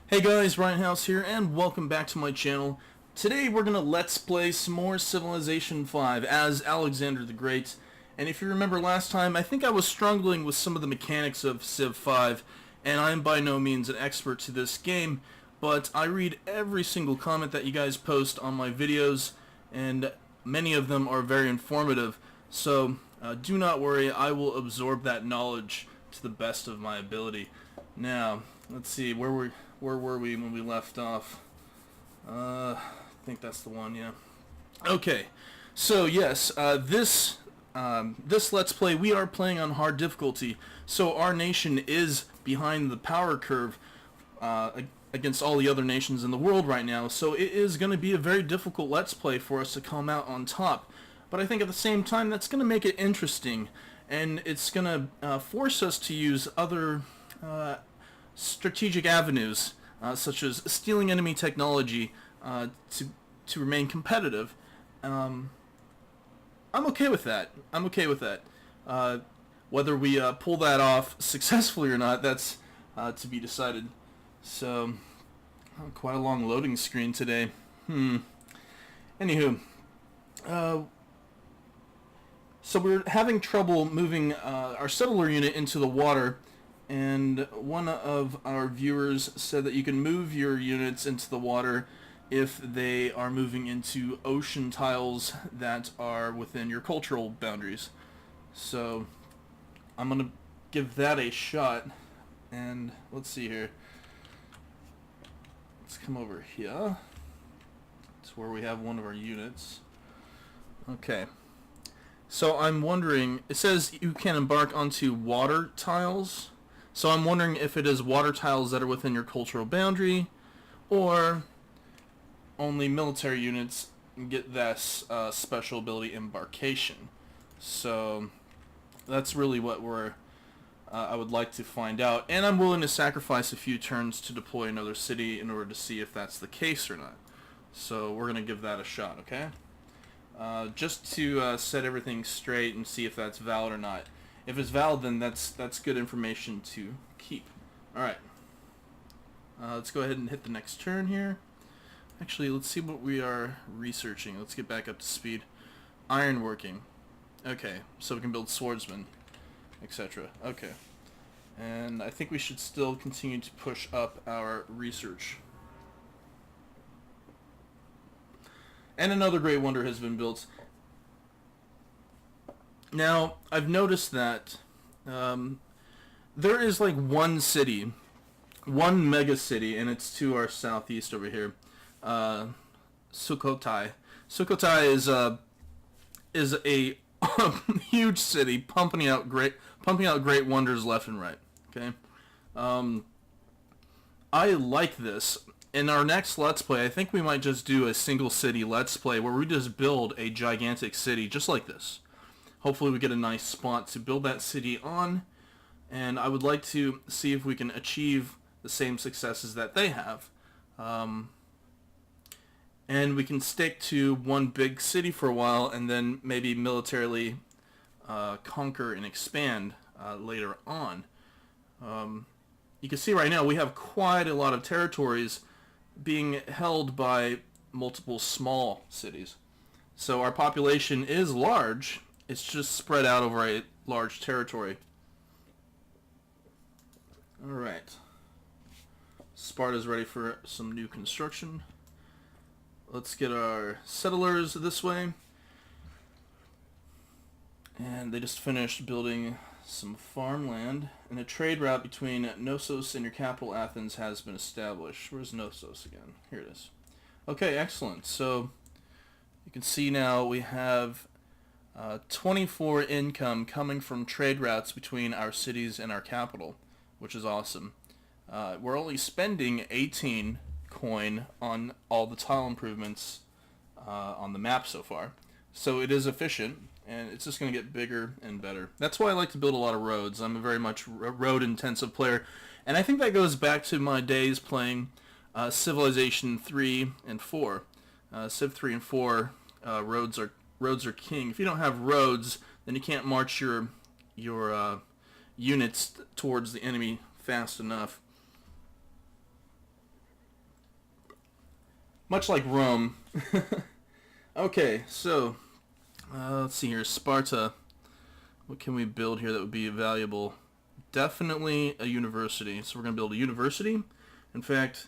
Hey guys, Riothouse here, and welcome back to my channel. Today we're gonna let's play some more Civilization 5 as Alexander the Great. And if you remember last time, I think I was struggling with some of the mechanics of Civ 5, and I am by no means an expert to this game, but I read every single comment that you guys post on my videos, and many of them are very informative. So do not worry, I will absorb that knowledge to the best of my ability. Now, let's see, where were we when we left off? I think that's the one, yeah. Okay, so yes, this Let's Play, we are playing on hard difficulty, so our nation is behind the power curve against all the other nations in the world right now, so it is going to be a very difficult Let's Play for us to come out on top. But I think at the same time, that's going to make it interesting, and it's going to force us to use other strategic avenues, such as stealing enemy technology to remain competitive. I'm okay with that. Whether we pull that off successfully or not, that's to be decided. So, quite a long loading screen today. Anywho, so we're having trouble moving our settler unit into the water. And one of our viewers said that you can move your units into the water if they are moving into ocean tiles that are within your cultural boundaries. So I'm going to give that a shot. And let's see here. Let's come over here. It's where we have one of our units. Okay. So I'm wondering, it says you can embark onto water tiles. So I'm wondering if it is water tiles that are within your cultural boundary, or only military units get this special ability embarkation. So that's really what I would like to find out, and I'm willing to sacrifice a few turns to deploy another city in order to see if that's the case or not. So we're going to give that a shot, okay? Just to set everything straight and see if that's valid or not. If it's valid, then that's good information to keep. Alright. Let's go ahead and hit the next turn here. Actually, let's see what we are researching. Let's get back up to speed. Ironworking. Okay, so we can build swordsmen, etc. Okay. And I think we should still continue to push up our research. And another great wonder has been built. Now, I've noticed that there is like one city, one mega city, and it's to our southeast over here, Sukhothai. Sukhothai is a huge city, pumping out great wonders left and right. Okay, I like this. In our next Let's Play, I think we might just do a single city Let's Play where we just build a gigantic city just like this. Hopefully we get a nice spot to build that city on, and I would like to see if we can achieve the same successes that they have. And we can stick to one big city for a while and then maybe militarily conquer and expand later on. You can see right now we have quite a lot of territories being held by multiple small cities. So our population is large. It's just spread out over a large territory. Alright. Sparta's ready for some new construction. Let's get our settlers this way. And they just finished building some farmland. And a trade route between Knossos and your capital Athens has been established. Where's Knossos again? Here it is. Okay, excellent. So you can see now we have 24 income coming from trade routes between our cities and our capital, which is awesome. We're only spending 18 coin on all the tile improvements on the map so far. So it is efficient, and it's just going to get bigger and better. That's why I like to build a lot of roads. I'm a very much road-intensive player, and I think that goes back to my days playing Civilization 3 and 4. Civ 3 and 4, roads are king. If you don't have roads, then you can't march your units towards the enemy fast enough. Much like Rome. Okay, so let's see here. Sparta. What can we build here that would be valuable? Definitely a university. So we're going to build a university. In fact,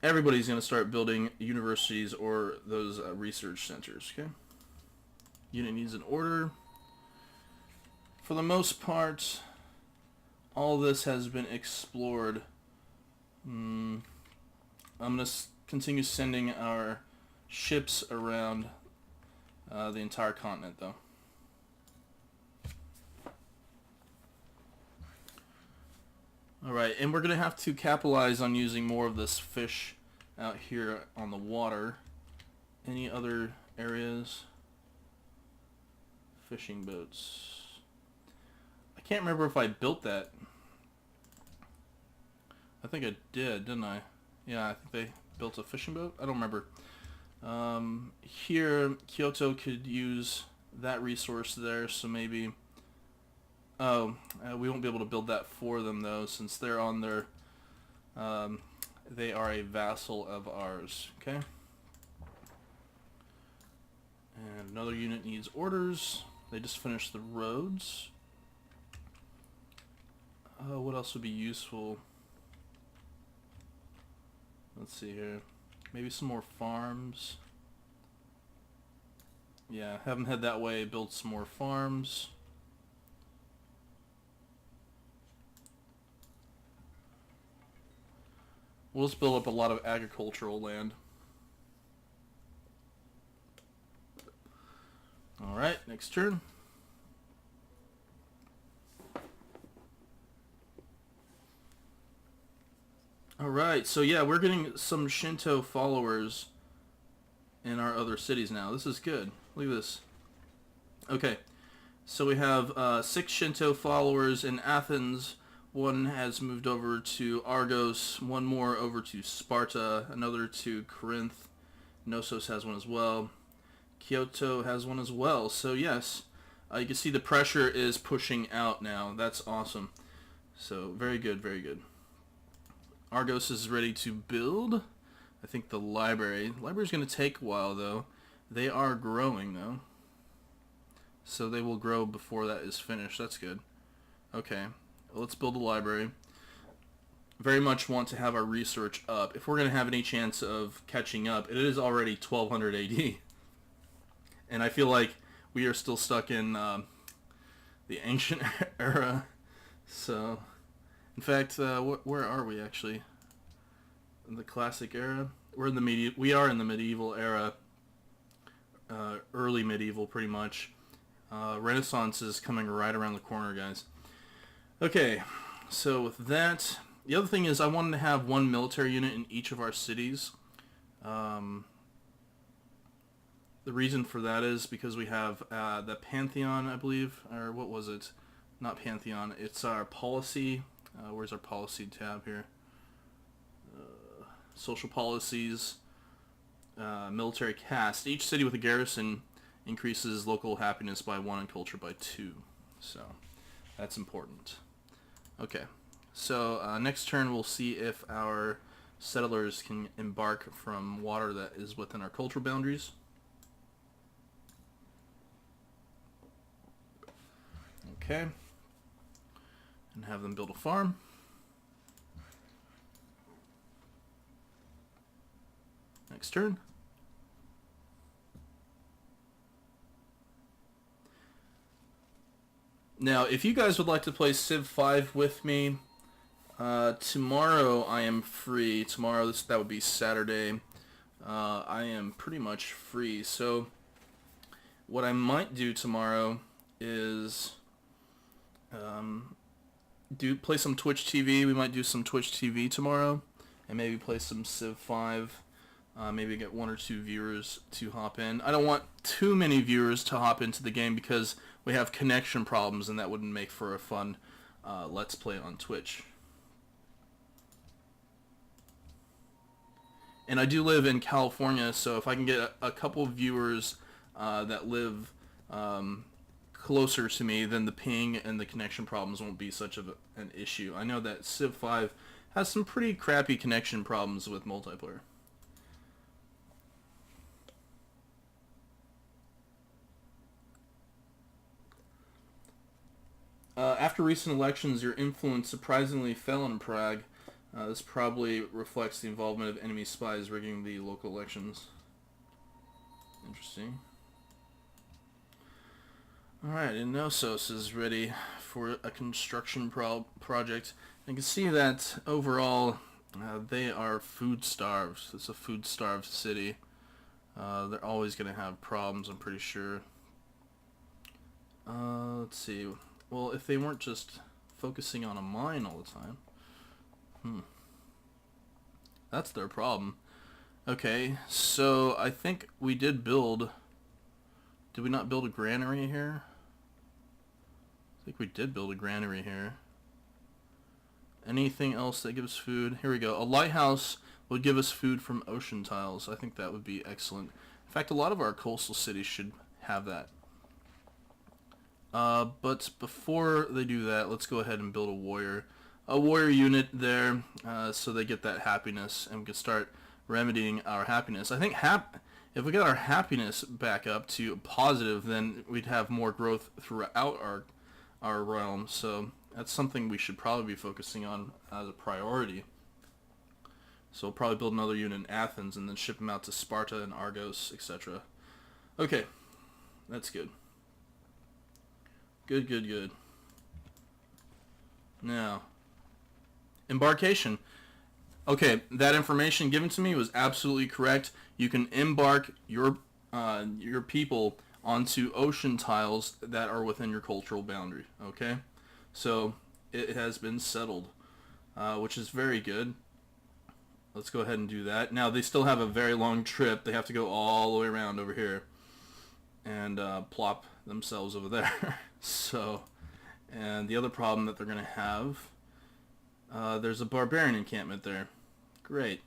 everybody's going to start building universities or those research centers. Okay. Unit needs an order. For the most part, all this has been explored. I'm going to continue sending our ships around the entire continent, though. Alright, and we're going to have to capitalize on using more of this fish out here on the water. Any other areas? Fishing boats. I can't remember if I built that. I think I did, didn't I? Yeah, I think they built a fishing boat. I don't remember. Here, Kyoto could use that resource there, so maybe... Oh, we won't be able to build that for them, though, since they're on their... they are a vassal of ours, okay? And another unit needs orders. They just finished the roads. What else would be useful? Let's see here. Maybe some more farms. Yeah, have them head that way, build some more farms. We'll just build up a lot of agricultural land. Alright, next turn. Alright, so yeah, we're getting some Shinto followers in our other cities now. This is good. Look at this. Okay, so we have 6 Shinto followers in Athens. One has moved over to Argos, one more over to Sparta, another to Corinth. Knossos has one as well. Kyoto has one as well. So yes, you can see the pressure is pushing out now. That's awesome. So very good, very good. Argos is ready to build. I think the library's going to take a while, though. They are growing, though. So they will grow before that is finished. That's good. Okay, let's build a library. Very much want to have our research up. If we're going to have any chance of catching up, it is already 1200 AD. And I feel like we are still stuck in the ancient era. So... In fact, where are we actually? In the classic era? We're in the we are in the medieval era. Early medieval, pretty much. Renaissance is coming right around the corner, guys. Okay, so with that, the other thing is I wanted to have one military unit in each of our cities. The reason for that is because we have the Pantheon, I believe, or what was it? Not Pantheon. It's our policy. Where's our policy tab here? Social policies, military caste. Each city with a garrison increases local happiness by 1 and culture by 2. So that's important. Okay, so next turn we'll see if our settlers can embark from water that is within our cultural boundaries. Okay. And have them build a farm. Next turn. Now, if you guys would like to play Civ 5 with me, tomorrow I am free. Tomorrow, that would be Saturday. I am pretty much free. So, what I might do tomorrow is... play some Twitch TV. We might do some Twitch TV tomorrow, and maybe play some Civ 5. Maybe get 1 or 2 viewers to hop in. I don't want too many viewers to hop into the game because we have connection problems, and that wouldn't make for a fun Let's Play on Twitch. And I do live in California, so if I can get a couple viewers that live closer to me, then the ping and the connection problems won't be such of an issue. I know that Civ 5 has some pretty crappy connection problems with multiplayer. after recent elections, your influence surprisingly fell in Prague. This probably reflects the involvement of enemy spies rigging the local elections. Interesting. Alright, and Knossos is ready for a construction project. You can see that overall they are food starved. It's a food starved city. They're always going to have problems, I'm pretty sure. Let's see. Well, if they weren't just focusing on a mine all the time. That's their problem. Okay, so I think we did build... Did we not build a granary here? I think we did build a granary here. Anything else that gives food? Here we go. A lighthouse would give us food from ocean tiles. I think that would be excellent. In fact, a lot of our coastal cities should have that. But before they do that, let's go ahead and build a warrior unit there, so they get that happiness, and we can start remedying our happiness. I think if we get our happiness back up to positive, then we'd have more growth throughout our realm. So that's something we should probably be focusing on as a priority. So we'll probably build another unit in Athens and then ship them out to Sparta and Argos, etc. Okay, that's good. Good. Now, embarkation. Okay, that information given to me was absolutely correct. You can embark your people onto ocean tiles that are within your cultural boundary. Okay, so it has been settled, which is very good. Let's go ahead and do that. Now, they still have a very long trip. They have to go all the way around over here and plop themselves over there. So, and the other problem that they're going to have, there's a barbarian encampment there. Great.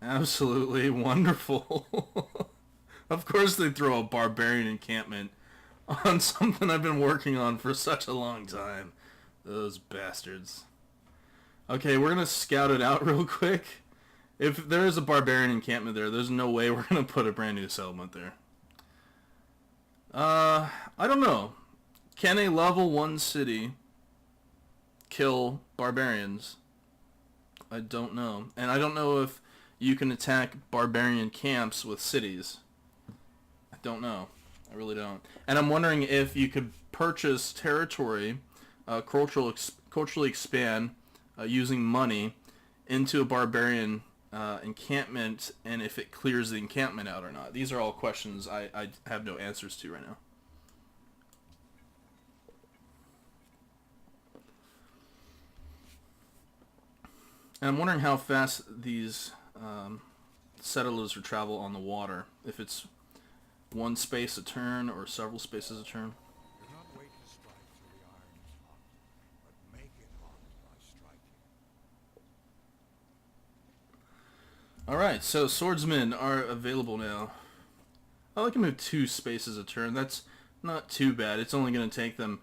Absolutely wonderful. Of course they throw a barbarian encampment on something I've been working on for such a long time. Those bastards. Okay, we're going to scout it out real quick. If there is a barbarian encampment there, there's no way we're going to put a brand new settlement there. I don't know. Can a level 1 city kill barbarians? I don't know. And I don't know if you can attack barbarian camps with cities. I don't know. I really don't. And I'm wondering if you could purchase territory, culturally expand using money into a barbarian encampment, and if it clears the encampment out or not. These are all questions I have no answers to right now. And I'm wondering how fast these settlers would travel on the water. If it's one space a turn or several spaces a turn. Do not wait to strike till the iron is hot, but make it hot by striking. Alright, so swordsmen are available now. Oh, I can move 2 spaces a turn. That's not too bad. It's only going to take them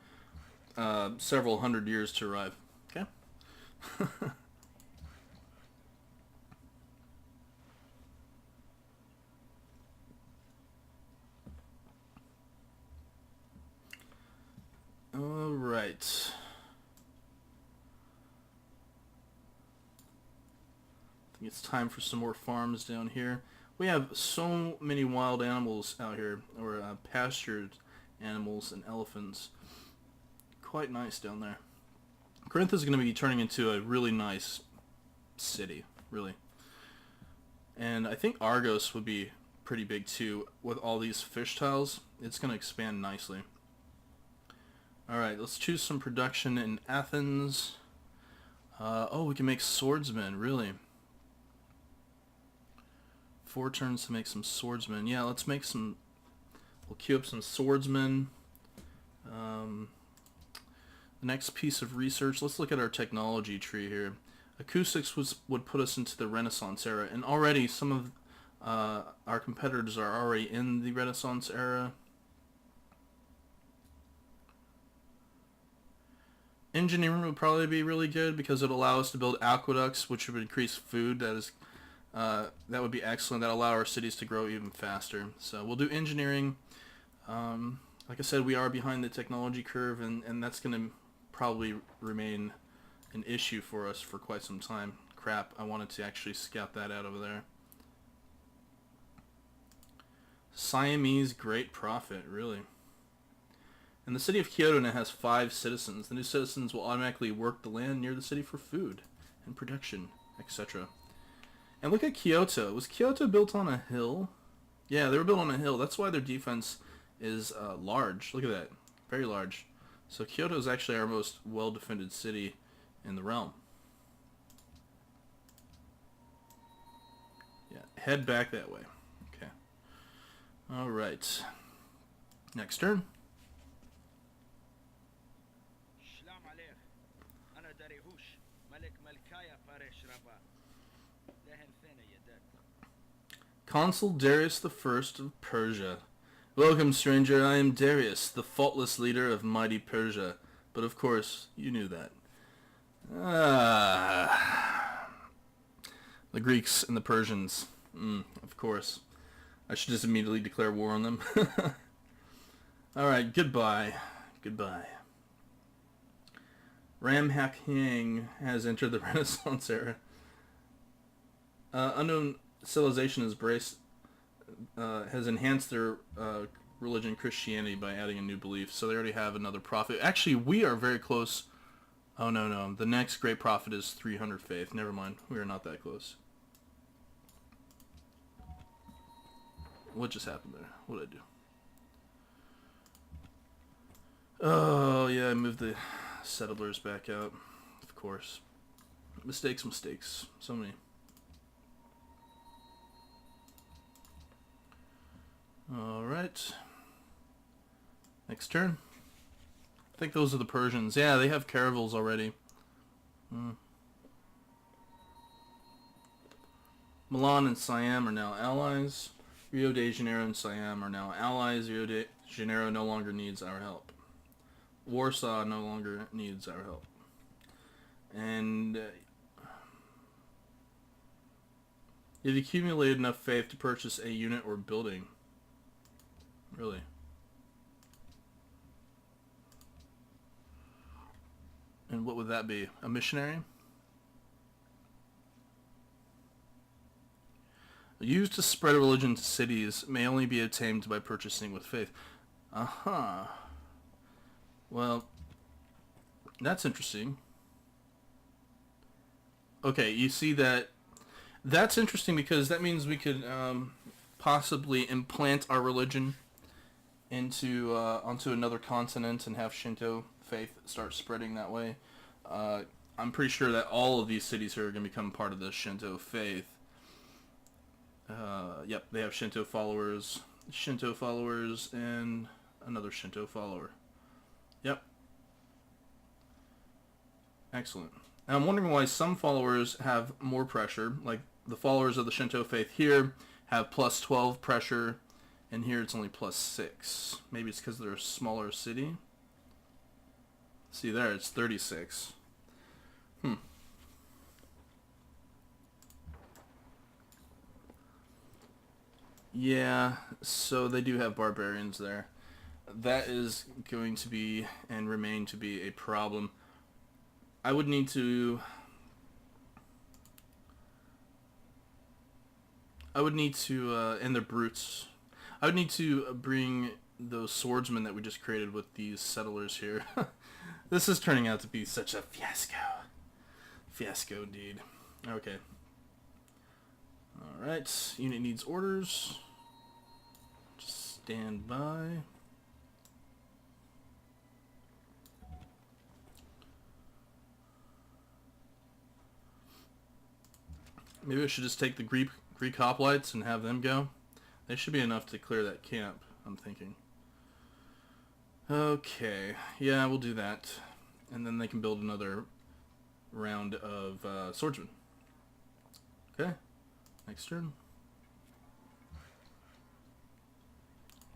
several hundred years to arrive. Okay? Alright. I think it's time for some more farms down here. We have so many wild animals out here, or pastured animals and elephants. Quite nice down there. Corinth is going to be turning into a really nice city, really. And I think Argos would be pretty big too. With all these fish tiles, it's going to expand nicely. Alright, let's choose some production in Athens. Oh, we can make swordsmen, really. 4 turns to make some swordsmen. Yeah, let's make some... We'll queue up some swordsmen. The next piece of research, let's look at our technology tree here. Acoustics would put us into the Renaissance era, and already some of our competitors are already in the Renaissance era. Engineering would probably be really good because it would allow us to build aqueducts, which would increase food. That would be excellent. That would allow our cities to grow even faster. So we'll do engineering. Like I said, we are behind the technology curve, and that's going to probably remain an issue for us for quite some time. Crap, I wanted to actually scout that out over there. Siamese great prophet, really. And the city of Kyoto now has 5 citizens. The new citizens will automatically work the land near the city for food and production, etc. And look at Kyoto. Was Kyoto built on a hill? Yeah, they were built on a hill. That's why their defense is large. Look at that. Very large. So Kyoto is actually our most well-defended city in the realm. Yeah, head back that way. Okay. Alright. Next turn. Consul Darius the First of Persia. Welcome, stranger. I am Darius, the faultless leader of mighty Persia. But of course, you knew that. The Greeks and the Persians. Of course. I should just immediately declare war on them. Alright, goodbye. Goodbye. Ramhak Yang has entered the Renaissance era. Unknown civilization has enhanced their religion, Christianity, by adding a new belief. So they already have another prophet. Actually, we are very close. Oh, no. The next great prophet is 300 faith. Never mind. We are not that close. What just happened there? What did I do? Oh, yeah, I moved the settlers back out. Of course. Mistakes. So many. Alright. Next turn. I think those are the Persians. Yeah, they have caravels already. Milan and Siam are now allies. Rio de Janeiro and Siam are now allies. Rio de Janeiro no longer needs our help. Warsaw no longer needs our help. And you've accumulated enough faith to purchase a unit or building. Really? And what would that be? A missionary? Used to spread a religion to cities may only be obtained by purchasing with faith. Well, that's interesting. Okay, you see that. That's interesting because that means we could possibly implant our religion into onto another continent and have Shinto faith start spreading that way. I'm pretty sure that all of these cities here are going to become part of the Shinto faith. Yep, they have Shinto followers, and another Shinto follower. Yep. Excellent. Now I'm wondering why some followers have more pressure, like the followers of the Shinto faith here have plus 12 pressure, and here it's only plus 6. Maybe it's because they're a smaller city. See there, it's 36. Yeah, so they do have barbarians there. That is going to be and remain to be a problem. I would need to... and they're brutes. I would need to bring those swordsmen that we just created with these settlers here. This is turning out to be such a fiasco. Fiasco indeed. Okay. Alright, unit needs orders. Just stand by. Maybe I should just take the Greek hoplites and have them go. They should be enough to clear that camp, I'm thinking. Okay, yeah, we'll do that. And then they can build another round of swordsmen. Okay, next turn.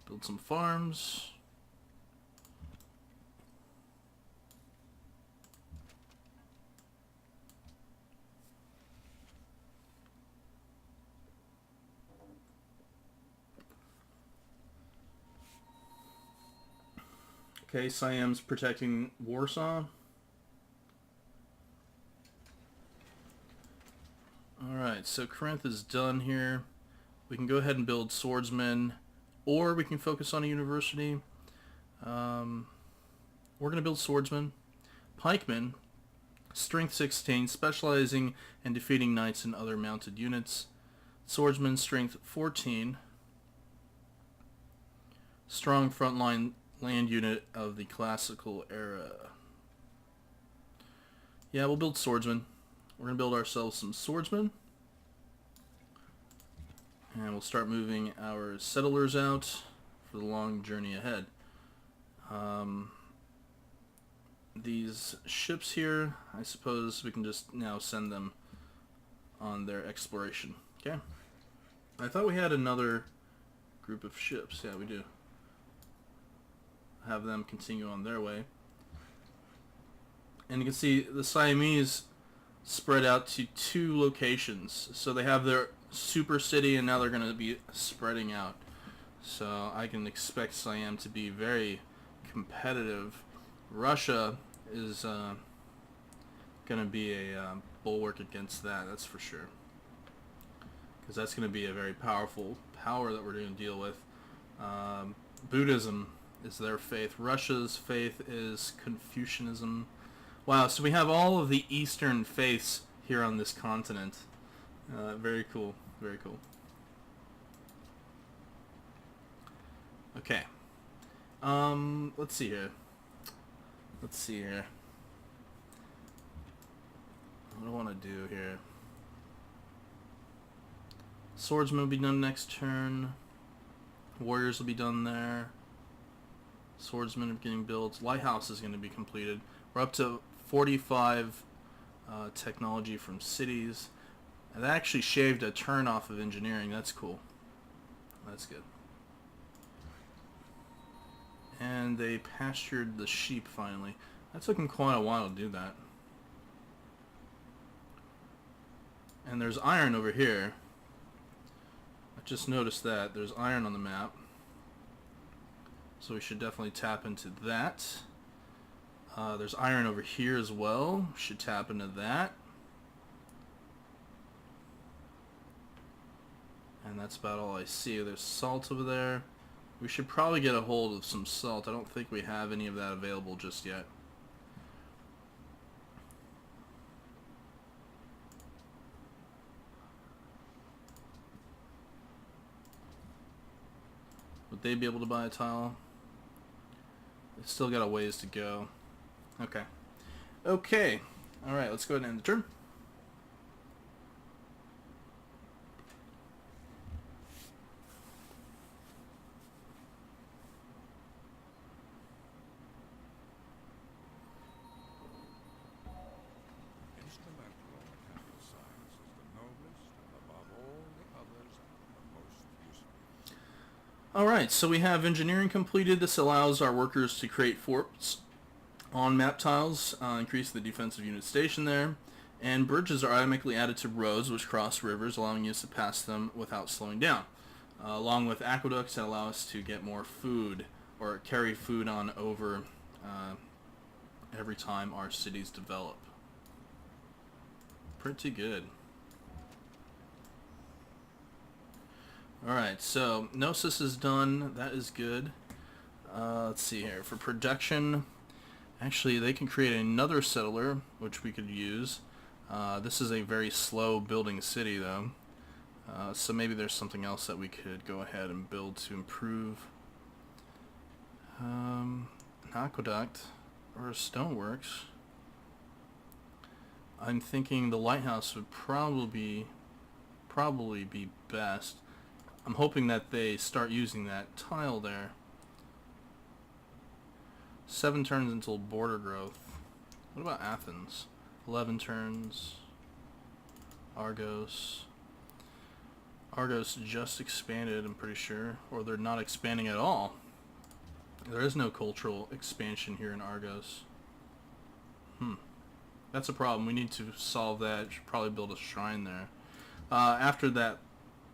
Build some farms. Okay, Siam's protecting Warsaw. Alright, so Corinth is done here. We can go ahead and build swordsmen, or we can focus on a university. We're going to build swordsmen. Pikemen, strength 16, specializing in defeating knights and other mounted units. Swordsman, strength 14. Strong frontline land unit of the classical era. Yeah, we'll build swordsmen. We're going to build ourselves some swordsmen. And we'll start moving our settlers out for the long journey ahead. These ships here, I suppose we can just now send them on their exploration. Okay. I thought we had another group of ships. Yeah, we do. Have them continue on their way. And you can see the Siamese spread out to 2 locations. So they have their super city, and now they're going to be spreading out. So I can expect Siam to be very competitive. Russia is going to be a bulwark against that, that's for sure. Because that's going to be a very powerful power that we're going to deal with. Buddhism is their faith. Russia's faith is Confucianism. Wow, so we have all of the Eastern faiths here on this continent. Very cool, very cool. Okay. Let's see here. Let's see here. What do I want to do here? Swordsman will be done next turn. Warriors will be done there. Swordsmen are getting built. Lighthouse is going to be completed. We're up to 45 technology from cities. And that actually shaved a turn off of engineering. That's cool. That's good. And they pastured the sheep finally. That took them quite a while to do that. And there's iron over here. I just noticed that. There's iron on the map. So we should definitely tap into that. There's iron over here as well. Should tap into that. And that's about all I see. There's salt over there. We should probably get a hold of some salt. I don't think we have any of that available just yet. Would they be able to buy a tile? They've still got a ways to go. Okay. Okay. Alright, let's go ahead and end the turn. Instrumental or mechanical science is the noblest and above all the others the most useful. Alright, so we have engineering completed. This allows our workers to create forts on map tiles, increase the defensive unit station there, and bridges are automatically added to roads which cross rivers, allowing us to pass them without slowing down, along with aqueducts that allow us to get more food or carry food on over every time our cities develop. Pretty good. Alright, so Gnosis is done. That is good. Let's see here. For production, actually they can create another settler, which we could use. This is a very slow building city though. So maybe there's something else that we could go ahead and build to improve. An aqueduct or a stoneworks. I'm thinking the lighthouse would probably be best. I'm hoping that they start using that tile there. 7 turns until border growth. What about Athens? 11 turns. Argos. Argos just expanded, I'm pretty sure. Or they're not expanding at all. There is no cultural expansion here in Argos. That's a problem. We need to solve that. Should probably build a shrine there. After that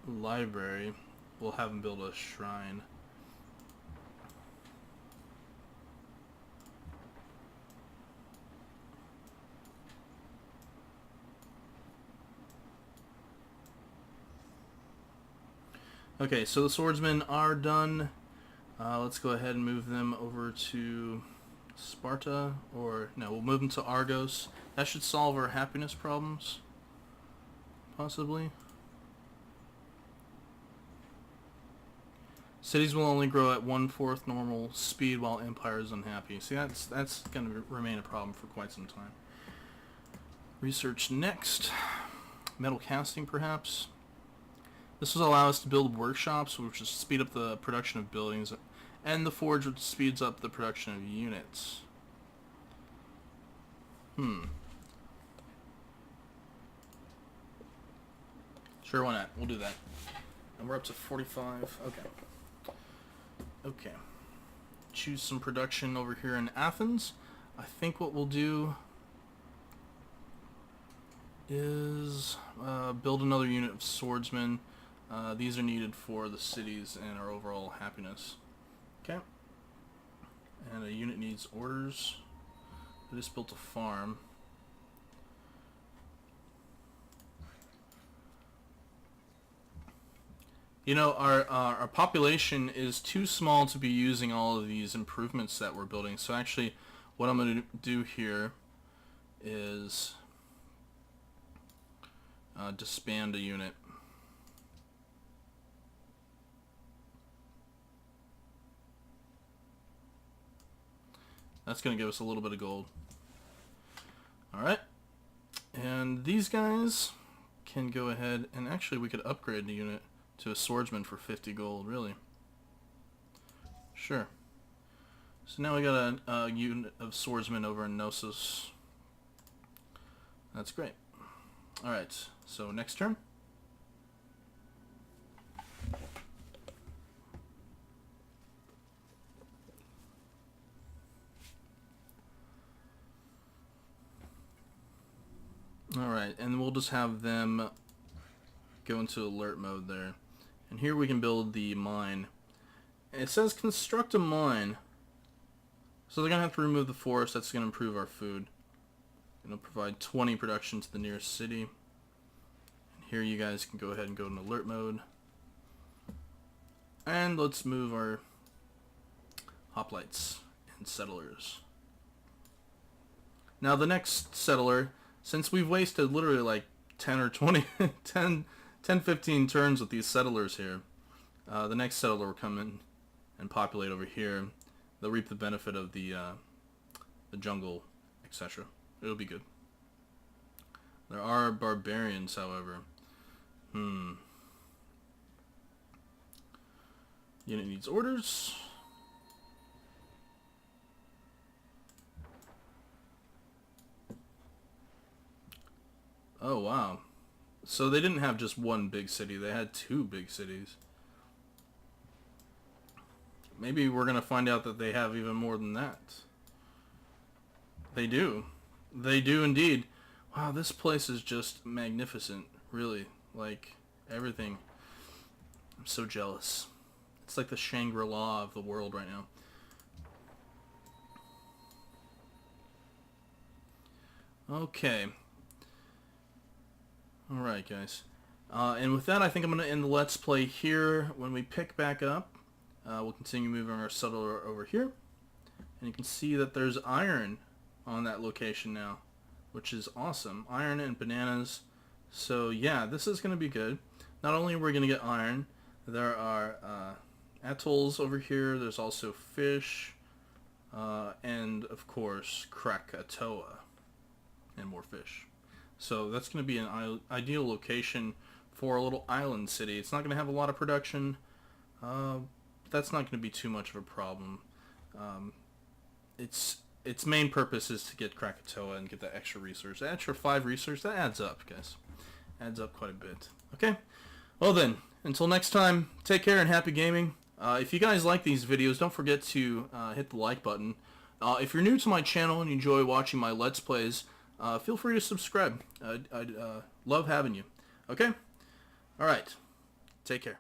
library, we'll have them build a shrine. Okay, so the swordsmen are done. Let's go ahead and move them over to Sparta, or no, we'll move them to Argos. That should solve our happiness problems, possibly. Cities will only grow at 1/4 normal speed while empire is unhappy. See, that's going to remain a problem for quite some time. Research next. Metal casting, perhaps. This will allow us to build workshops, which will speed up the production of buildings, and the forge, which speeds up the production of units. Sure, why not? We'll do that. And we're up to 45. Okay. Okay. Choose some production over here in Athens. I think what we'll do is build another unit of swordsmen. These are needed for the cities and our overall happiness. Okay. And a unit needs orders. I just built a farm. You know, our population is too small to be using all of these improvements that we're building. So actually, what I'm going to do here is disband a unit. That's going to give us a little bit of gold. Alright. And these guys can go ahead, and actually we could upgrade the unit to a swordsman for 50 gold, really. Sure. So now we got a unit of swordsmen over in Knossos. That's great. Alright, so next turn. Alright, and we'll just have them go into alert mode there. And here we can build the mine. And it says construct a mine. So they're going to have to remove the forest. That's going to improve our food. It'll provide 20 production to the nearest city. And here you guys can go ahead and go in alert mode. And let's move our hoplites and settlers. Now the next settler, since we've wasted literally like 10 or 20, 10-15 turns with these settlers here, the next settler will come in and populate over here. They'll reap the benefit of the jungle, etc. It'll be good. There are barbarians, however. Unit needs orders. Oh, wow. So they didn't have just one big city, they had 2 big cities. Maybe we're going to find out that they have even more than that. They do. They do indeed. Wow, this place is just magnificent, really. Like, everything. I'm so jealous. It's like the Shangri-La of the world right now. Okay. Alright, guys. And with that, I think I'm going to end the Let's Play here. When we pick back up, we'll continue moving our settler over here. And you can see that there's iron on that location now, which is awesome. Iron and bananas. So, yeah, this is going to be good. Not only are we going to get iron, there are atolls over here. There's also fish. And, of course, Krakatoa. And more fish. So that's going to be an ideal location for a little island city. It's not going to have a lot of production. That's not going to be too much of a problem. Its main purpose is to get Krakatoa and get that extra resource. That extra 5 resource, that adds up, guys. Adds up quite a bit. Okay? Well then, until next time, take care and happy gaming. If you guys like these videos, don't forget to hit the like button. If you're new to my channel and you enjoy watching my Let's Plays, feel free to subscribe. I'd love having you. Okay? Alright. Take care.